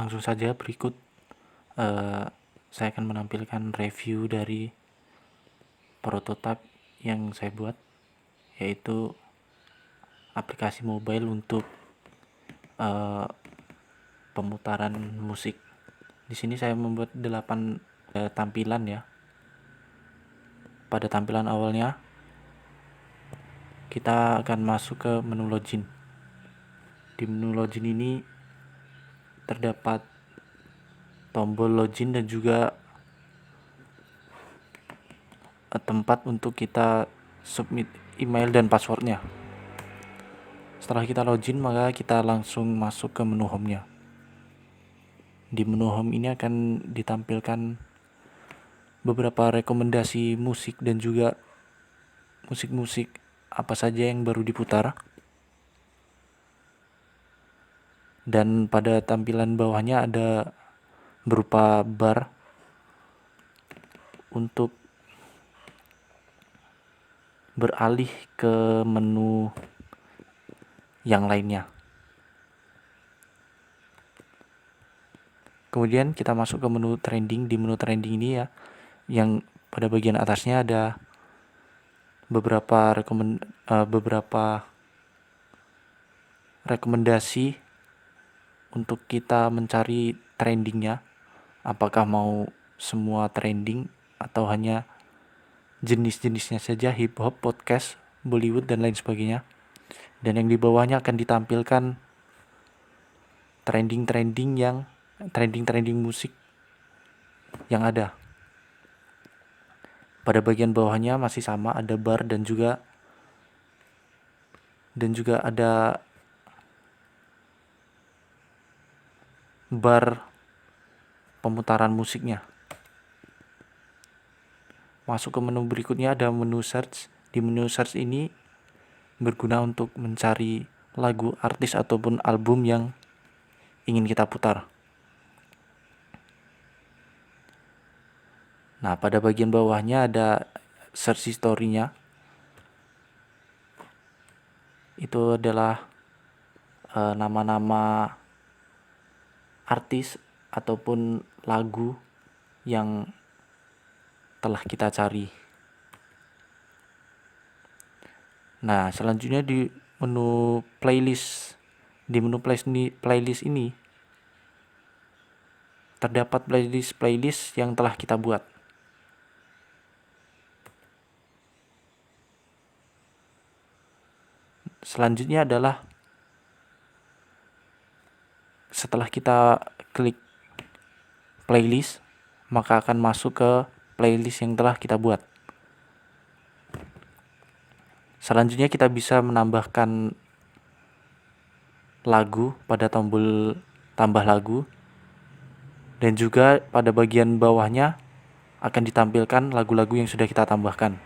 Langsung saja berikut saya akan menampilkan review dari prototipe yang saya buat, yaitu aplikasi mobile untuk pemutaran musik. Di sini saya membuat 8 tampilan ya. Pada tampilan awalnya kita akan masuk ke menu login. Di menu login ini terdapat tombol login dan juga tempat untuk kita submit email dan passwordnya. Setelah kita login, maka kita langsung masuk ke menu home-nya. Di menu home ini akan ditampilkan beberapa rekomendasi musik dan juga musik-musik apa saja yang baru diputar. Dan pada tampilan bawahnya ada berupa bar untuk beralih ke menu yang lainnya. Kemudian kita masuk ke menu trending. Di menu trending ini ya, yang pada bagian atasnya ada beberapa rekomendasi untuk kita mencari trendingnya. Apakah mau semua trending atau hanya jenis-jenisnya saja, hip hop, podcast, Bollywood dan lain sebagainya. Dan yang di bawahnya akan ditampilkan trending musik yang ada. Pada bagian bawahnya masih sama, ada bar dan juga ada bar pemutaran musiknya. Masuk ke menu berikutnya ada menu search. Di menu search ini berguna untuk mencari lagu, artis ataupun album yang ingin kita putar. Nah, pada bagian bawahnya ada search history-nya. Itu adalah nama-nama artis ataupun lagu yang telah kita cari. Nah, selanjutnya di menu playlist. Di menu playlist ini terdapat playlist yang telah kita buat. Selanjutnya adalah setelah kita klik playlist, maka akan masuk ke playlist yang telah kita buat. Selanjutnya kita bisa menambahkan lagu pada tombol tambah lagu, dan juga pada bagian bawahnya akan ditampilkan lagu-lagu yang sudah kita tambahkan.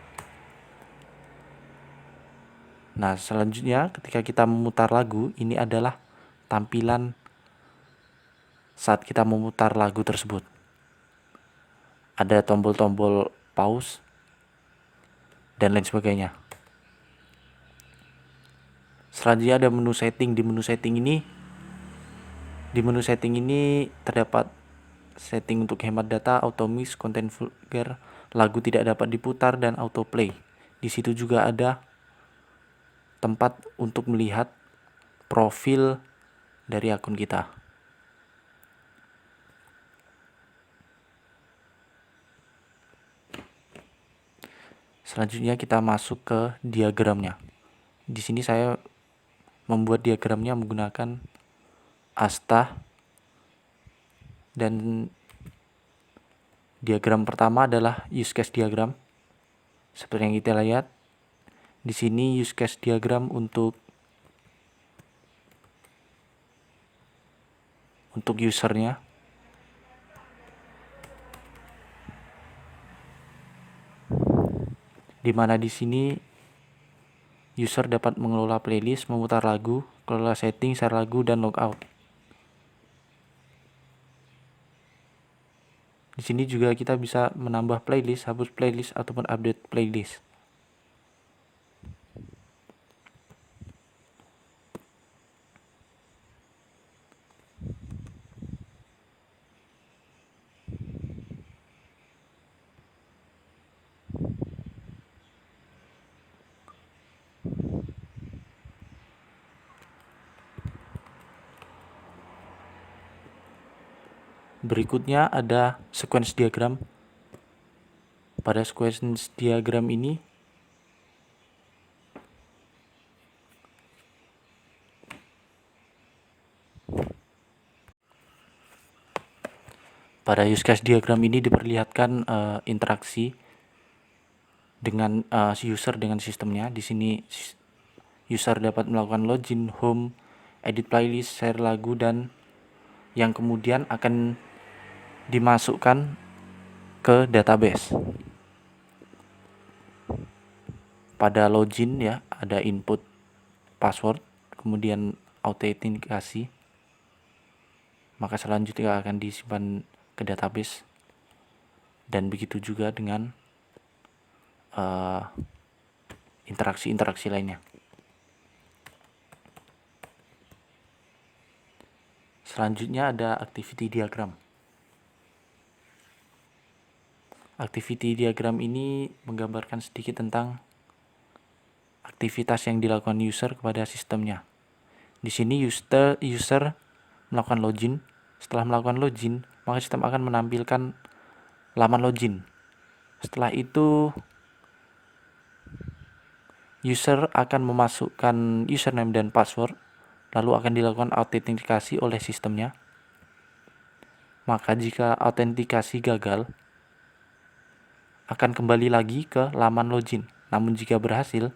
Nah, selanjutnya ketika kita memutar lagu, ini adalah tampilan saat kita memutar lagu tersebut. Ada tombol-tombol pause dan lain sebagainya. Selanjutnya ada menu setting. Di menu setting ini terdapat setting untuk hemat data, auto mix, content vulgar, lagu tidak dapat diputar, dan autoplay. Di situ juga ada tempat untuk melihat profil dari akun kita. Selanjutnya kita masuk ke diagramnya. Di sini saya membuat diagramnya menggunakan Asta, dan diagram pertama adalah use case diagram. Seperti yang kita lihat di sini, use case diagram untuk usernya. Di mana di sini user dapat mengelola playlist, memutar lagu, kelola setting, share lagu, dan logout. Di sini juga kita bisa menambah playlist, hapus playlist, ataupun update playlist. Berikutnya ada sequence diagram. Pada sequence diagram ini diperlihatkan interaksi dengan si user dengan sistemnya. Di sini user dapat melakukan login, home, edit playlist, share lagu, dan yang kemudian akan dimasukkan ke database. Pada login ya, ada input password, kemudian autentikasi, maka selanjutnya akan disimpan ke database. Dan begitu juga dengan interaksi-interaksi lainnya. Selanjutnya ada activity diagram. Activity diagram ini menggambarkan sedikit tentang aktivitas yang dilakukan user kepada sistemnya. Di sini user melakukan login. Setelah melakukan login, maka sistem akan menampilkan laman login. Setelah itu user akan memasukkan username dan password, lalu akan dilakukan autentikasi oleh sistemnya. Maka jika autentikasi gagal, akan kembali lagi ke laman login. Namun jika berhasil,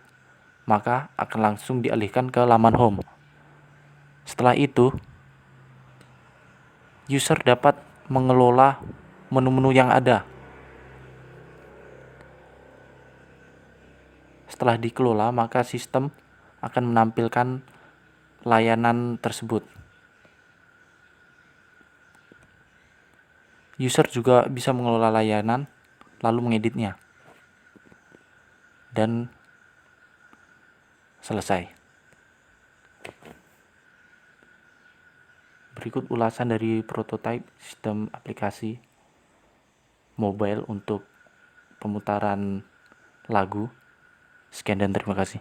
maka akan langsung dialihkan ke laman home. Setelah itu, user dapat mengelola menu-menu yang ada. Setelah dikelola, maka sistem akan menampilkan layanan tersebut. User juga bisa mengelola layanan, lalu mengeditnya. Dan selesai. Berikut ulasan dari prototipe sistem aplikasi mobile untuk pemutaran lagu. Sekian dan terima kasih.